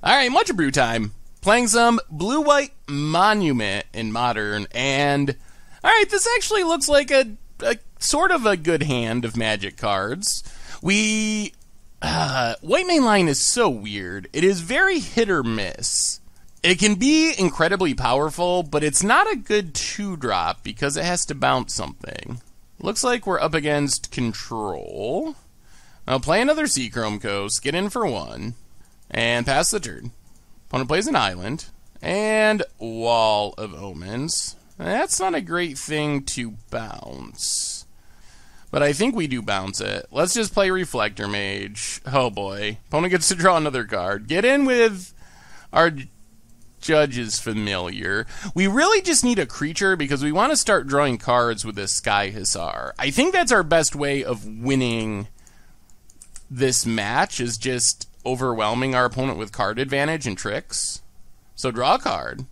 Alright, much Abrew time. Playing some blue-white Monument in Modern, and... Alright, this actually looks like a sort of a good hand of Magic cards. White Mainline is so weird. It is very hit or miss. It can be incredibly powerful, but it's not a good 2-drop because it has to bounce something. Looks like we're up against Control. I'll play another Seachrome Coast, get in for 1. And pass the turn. Opponent plays an island. And Wall of Omens. That's not a great thing to bounce. But I think we do bounce it. Let's just play Reflector Mage. Oh boy. Opponent gets to draw another card. Get in with our Judge's Familiar. We really just need a creature because we want to start drawing cards with this Sky Hussar. I think that's our best way of winning this match, is just overwhelming our opponent with card advantage and tricks. So draw a card.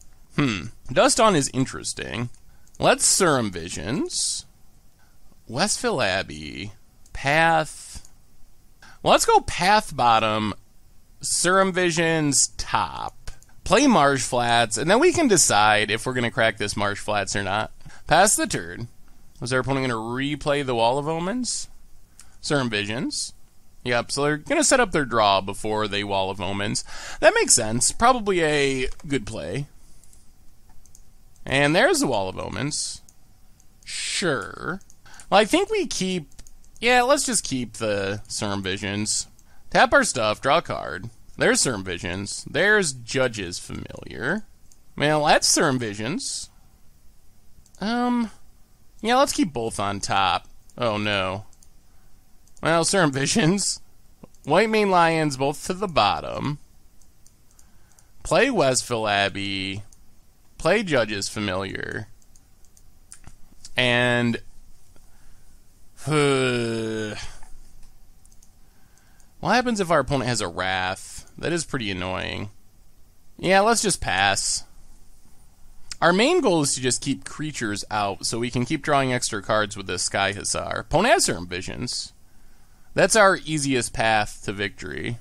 Dust On is interesting. Let's Serum Visions. Westville Abbey. Path. Well, let's go Path bottom. Serum Visions top. Play Marsh Flats, and then we can decide if we're going to crack this Marsh Flats or not. Pass the turn. Was our opponent going to replay the Wall of Omens? Serum Visions. Yep, so they're going to set up their draw before they Wall of Omens. That makes sense. Probably a good play. And there's the Wall of Omens. Sure. Well, I think we keep... Yeah, let's just keep the Serum Visions. Tap our stuff, draw a card. There's Serum Visions. There's Judge's Familiar. Well, that's Serum Visions. Yeah, let's keep both on top. Oh, no. Well, Serum Visions. White Mane Lions both to the bottom. Play Westville Abbey. Play Judge's Familiar. And... what happens if our opponent has a Wrath? That is pretty annoying. Yeah, let's just pass. Our main goal is to just keep creatures out so we can keep drawing extra cards with this Sky Hussar. Opponent has Serum Visions. That's our easiest path to victory.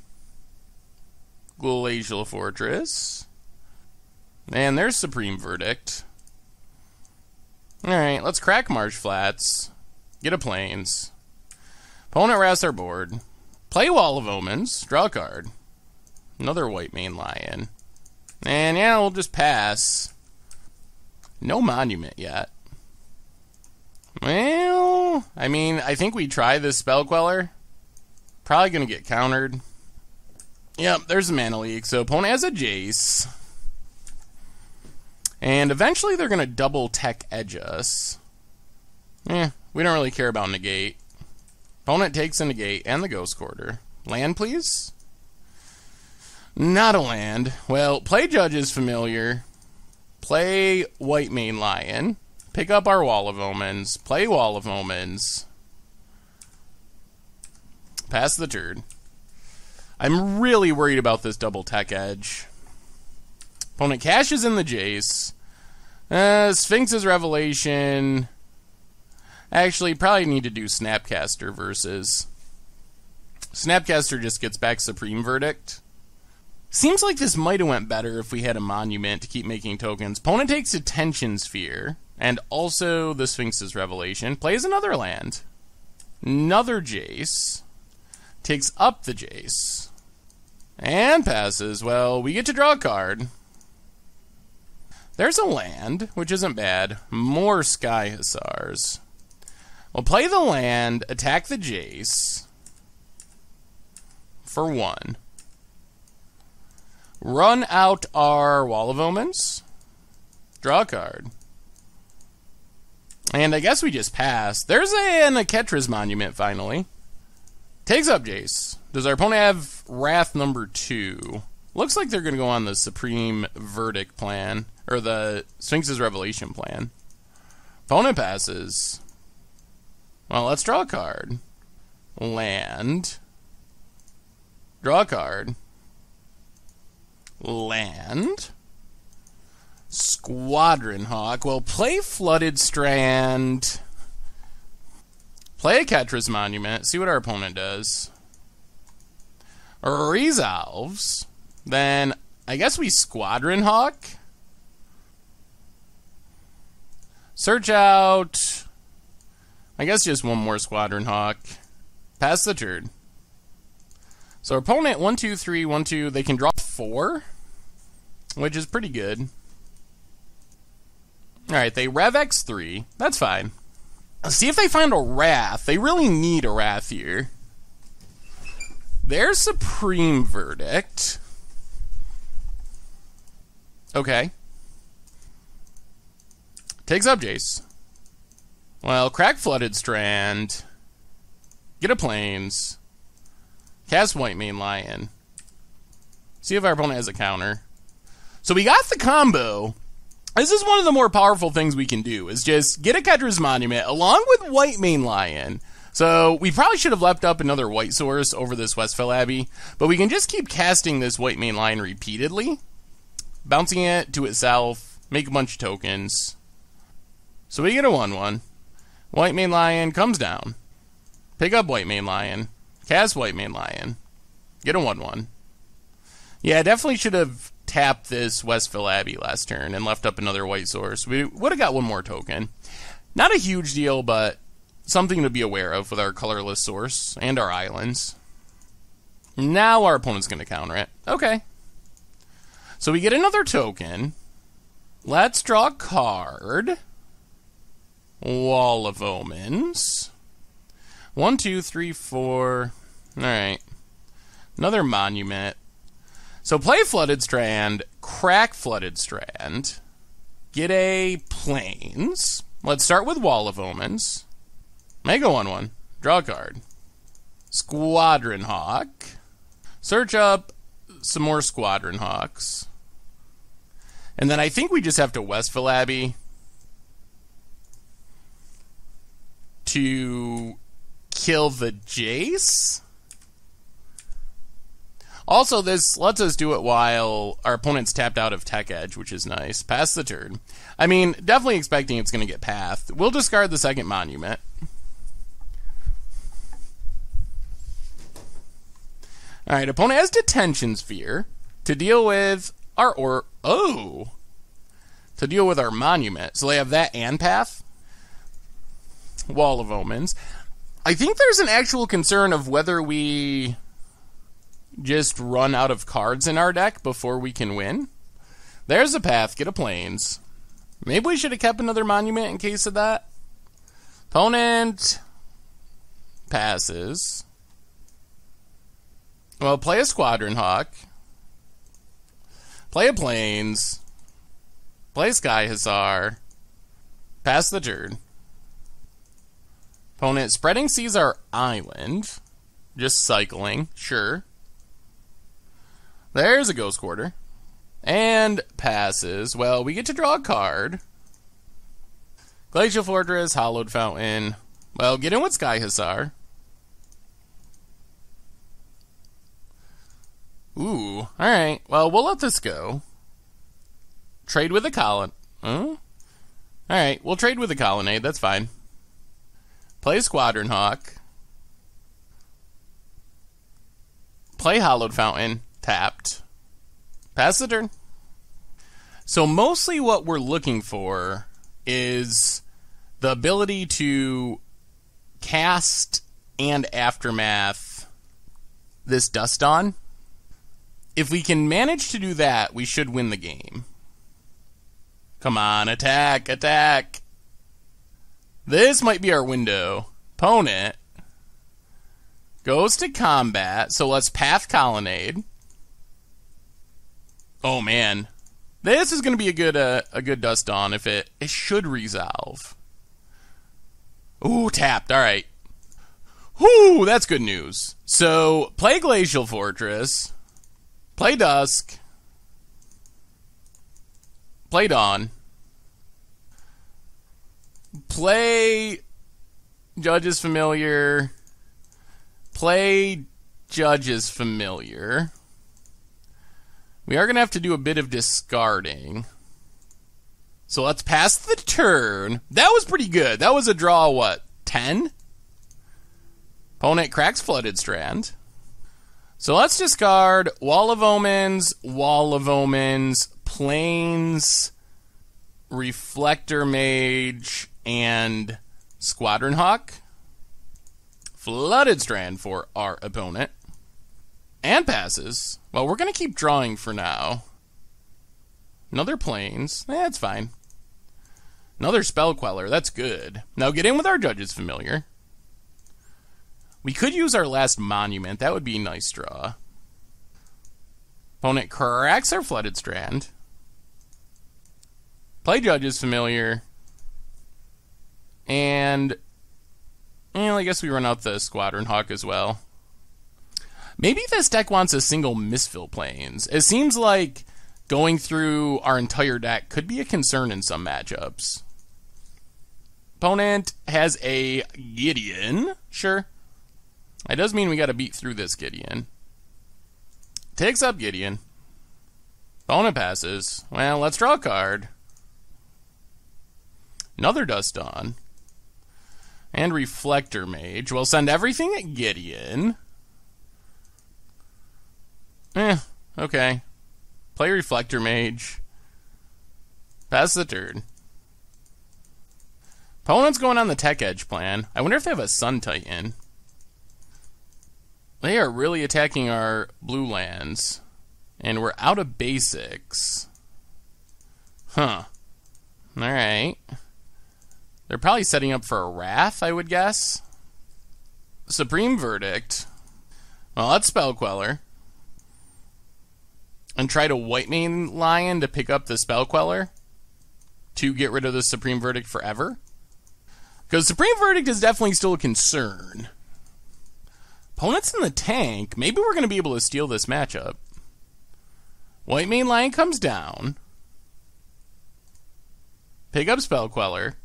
Glacial Fortress. And there's Supreme Verdict. Alright, let's crack Marsh Flats. Get a Plains. Opponent wraps our board. Play Wall of Omens. Draw a card. Another White Mane Lion. And yeah, we'll just pass. No Monument yet. Well, I mean, I think we try this Spell Queller. Probably going to get countered. Yep, there's a Mana Leak. So opponent has a Jace. And eventually they're going to double Tech Edge us. We don't really care about Negate. Opponent takes a Negate and the Ghost Quarter. Land, please? Not a land. Well, play Judge's Familiar. Play White Mane Lion. Pick up our Wall of Omens. Play Wall of Omens. Pass the turn. I'm really worried about this double Tech Edge. Opponent cashes in the Jace. Sphinx's Revelation. Actually, probably need to do Snapcaster versus... Snapcaster just gets back Supreme Verdict. Seems like this might have went better if we had a Monument to keep making tokens. Opponent takes Attention Sphere. And also the Sphinx's Revelation. Plays another land. Another Jace. Takes up the Jace. And passes. Well, we get to draw a card. There's a land, which isn't bad. More Sky Hussars. We'll play the land, attack the Jace. For 1. Run out our Wall of Omens. Draw a card. And I guess we just pass. There's an Oketra's Monument, finally. Takes up Jace. Does our opponent have Wrath number 2? Looks like they're going to go on the Supreme Verdict plan. Or the Sphinx's Revelation plan. Opponent passes. Well, let's draw a card. Land. Draw a card. Land. Squadron Hawk. Well, play Flooded Strand. Play Oketra's Monument. See what our opponent does. Resolves. Then I guess we Squadron Hawk. Search out, I guess just one more Squadron Hawk. Pass the turn. So our opponent, 1, 2, 3, 1, 2, they can draw 4, which is pretty good. Alright, they Rev X3. That's fine. Let's see if they find a Wrath. They really need a Wrath here. There's Supreme Verdict. Okay. Takes up Jace. Well, crack Flooded Strand. Get a Plains. Cast White Mane Lion. See if our opponent has a counter. So we got the combo. This is one of the more powerful things we can do, is just get Oketra's Monument along with White Mane Lion. So we probably should have left up another white source over this Westfell Abbey, but we can just keep casting this White Mane Lion repeatedly, bouncing it to itself, make a bunch of tokens. So we get a 1/1. White Mane Lion comes down. Pick up White Mane Lion. Cast White Mane Lion. Get a 1/1. Yeah, definitely should have tapped this Westfell Abbey last turn and left up another white source. We would have got one more token. Not a huge deal, but something to be aware of with our colorless source and our islands. Now our opponent's going to counter it. Okay. So we get another token. Let's draw a card. Wall of Omens. 1, 2, 3, 4. Alright. Another Monument. So play Flooded Strand, crack Flooded Strand, get a Plains. Let's start with Wall of Omens. Make a 1/1. Draw a card. Squadron Hawk. Search up some more Squadron Hawks. And then I think we just have to Westfell Abbey to kill the Jace. Also, this lets us do it while our opponent's tapped out of Tech Edge, which is nice. Pass the turn. I mean, definitely expecting it's going to get pathed. We'll discard the second Monument. Alright, opponent has Detention Sphere to deal with our to deal with our Monument. So they have that and path. Wall of Omens. I think there's an actual concern of whether we just run out of cards in our deck before we can win. There's a path, get a Plains. Maybe we should have kept another Monument in case of that. Opponent passes. Well, play a Squadron Hawk. Play a Plains. Play Sky Hussar. Pass the turn. Opponent Spreading Seas our island. Just cycling, sure. There's a Ghost Quarter. And passes. Well, we get to draw a card. Glacial Fortress, Hallowed Fountain. Well, get in with Sky Hussar. Ooh, alright. Well, we'll let this go. Trade with a colonnade. Huh? Alright, we'll trade with a colonnade. That's fine. Play Squadron Hawk. Play Hallowed Fountain. Tapped. Pass the turn. So mostly what we're looking for is the ability to cast and Aftermath this Dust Dawn. If we can manage to do that, we should win the game. Come on, attack, attack. This might be our window. Opponent goes to combat, so let's Path Colonnade. Oh man, this is going to be a good Dust Dawn if it should resolve. Ooh, tapped. All right. Whoo, that's good news. So play Glacial Fortress, play Dusk, play Dawn, play Judge's Familiar, play Judge's Familiar. We are going to have to do a bit of discarding. So let's pass the turn. That was pretty good. That was a draw, what, 10? Opponent cracks Flooded Strand. So let's discard Wall of Omens, Plains, Reflector Mage, and Squadron Hawk. Flooded Strand for our opponent. And passes. Well, we're going to keep drawing for now. Another Plains. That's fine. Another Spell Queller. That's good. Now get in with our Judge's Familiar. We could use our last Monument. That would be a nice draw. Opponent cracks our Flooded Strand. Play Judge's Familiar. And well, I guess we run out the Squadron Hawk as well. Maybe this deck wants a single Misfill Plains. It seems like going through our entire deck could be a concern in some matchups. Opponent has a Gideon. Sure. That does mean we got to beat through this Gideon. Takes up Gideon. Opponent passes. Well, let's draw a card. Another Dust Dawn. And Reflector Mage. We'll send everything at Gideon. Okay. Play Reflector Mage. Pass the turn. Opponent's going on the Tech Edge plan. I wonder if they have a Sun Titan. They are really attacking our blue lands. And we're out of basics. Huh. Alright. They're probably setting up for a Wrath, I would guess. Supreme Verdict. Well, let's Spell Queller. And try to White Mane Lion to pick up the Spell Queller. To get rid of the Supreme Verdict forever. Because Supreme Verdict is definitely still a concern. Opponent's in the tank. Maybe we're going to be able to steal this matchup. White Mane Lion comes down. Pick up Spell Queller.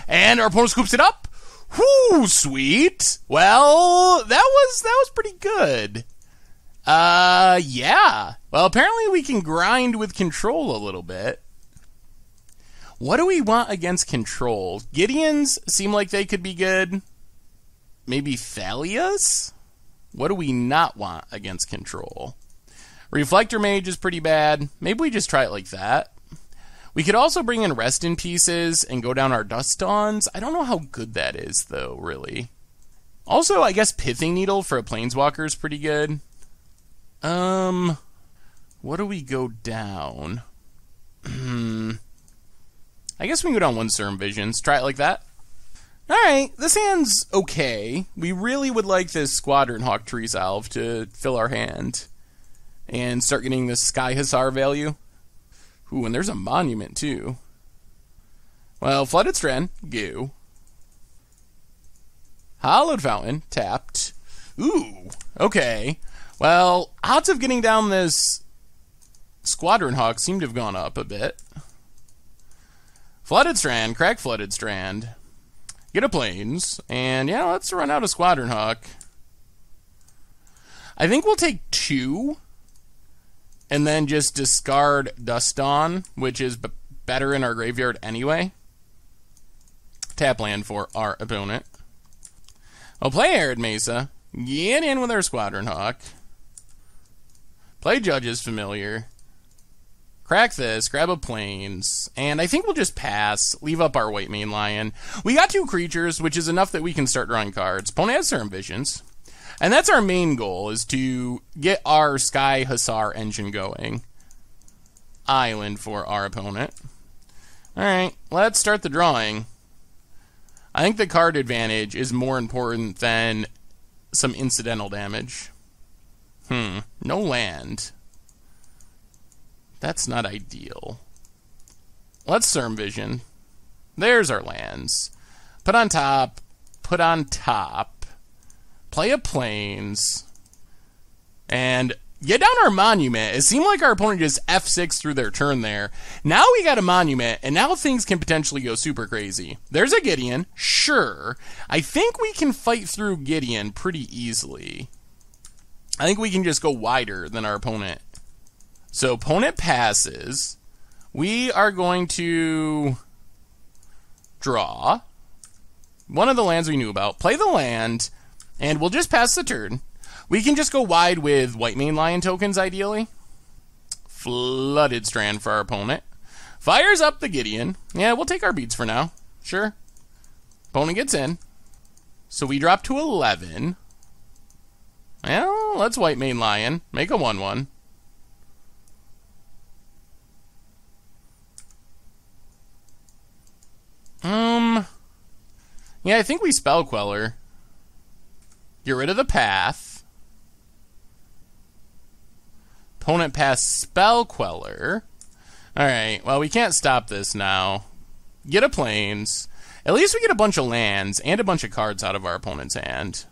And our opponent scoops it up. Whoo, sweet. Well, that was pretty good. Yeah. Well, apparently we can grind with control a little bit. What do we want against control? Gideons seem like they could be good. Maybe Thalias? What do we not want against control? Reflector Mage is pretty bad. Maybe we just try it like that. We could also bring in Rest in Pieces and go down our Dust Dawns. I don't know how good that is, though, really. Also, I guess Pithing Needle for a Planeswalker is pretty good. What do we go down? I guess we can go down one Serum Visions. Try it like that. Alright, this hand's okay. We really would like this Squadron Hawk Tree Salve to fill our hand. And start getting this Sky Hussar value. Ooh, and there's a Monument, too. Well, Flooded Strand, go. Hallowed Fountain, tapped. Ooh, okay. Well, odds of getting down this Squadron Hawk seem to have gone up a bit. Flooded Strand, crack Flooded Strand. Get a Plains, and yeah, let's run out a Squadron Hawk. I think we'll take 2. And then just discard Dust Dawn, which is better in our graveyard anyway. Tap land for our opponent. I'll play Arid Mesa. Get in with our Squadron Hawk. Play Judge's Familiar. Crack this, grab a Plains. And I think we'll just pass. Leave up our White Mane Lion. We got 2 creatures, which is enough that we can start drawing cards. Opponent has Serum Visions. And that's our main goal, is to get our Sky Hussar engine going. Island for our opponent. Alright, let's start the drawing. I think the card advantage is more important than some incidental damage. No land. That's not ideal. Let's Serum Vision. There's our lands. Put on top. Put on top. Play a Plains, and get down our Monument. It seemed like our opponent just F6 through their turn there. Now we got a Monument, and now things can potentially go super crazy. There's a Gideon, sure. I think we can fight through Gideon pretty easily. I think we can just go wider than our opponent. So opponent passes. We are going to draw one of the lands we knew about, play the land, and we'll just pass the turn. We can just go wide with white main lion tokens, ideally. Flooded Strand for our opponent. Fires up the Gideon. Yeah, we'll take our beats for now. Sure. Opponent gets in. So we drop to 11. Well, let's white main lion. Make a 1/1. Yeah, I think we Spell Queller. Get rid of the path. Opponent pass Spell Queller. Alright, well, we can't stop this now. Get a Plains. At least we get a bunch of lands and a bunch of cards out of our opponent's hand.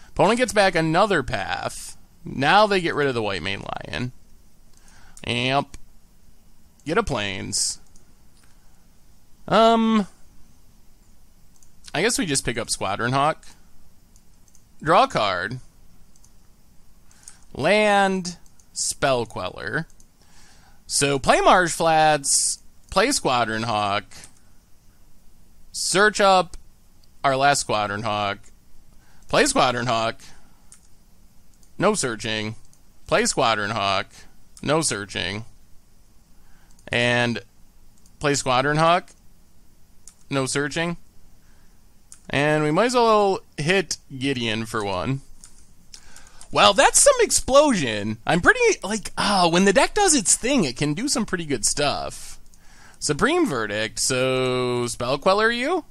Opponent gets back another path. Now they get rid of the white main lion. Yep. Get a Plains. I guess we just pick up Squadron Hawk. Draw a card. Land. Spell Queller. So play Marsh Flats. Play Squadron Hawk. Search up our last Squadron Hawk. Play Squadron Hawk. No searching. Play Squadron Hawk. No searching. And play Squadron Hawk. No searching. And we might as well hit Gideon for 1. Well, that's some explosion. I'm pretty, when the deck does its thing, it can do some pretty good stuff. Supreme Verdict, so Spell Queller you?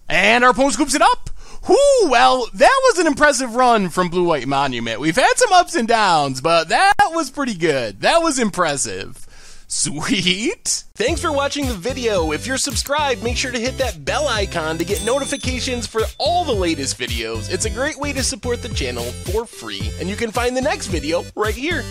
And our opponent scoops it up! Whoo, well, that was an impressive run from Blue-White Monument. We've had some ups and downs, but that was pretty good. That was impressive. Sweet! Thanks for watching the video. If you're subscribed, make sure to hit that bell icon to get notifications for all the latest videos. It's a great way to support the channel for free, and you can find the next video right here.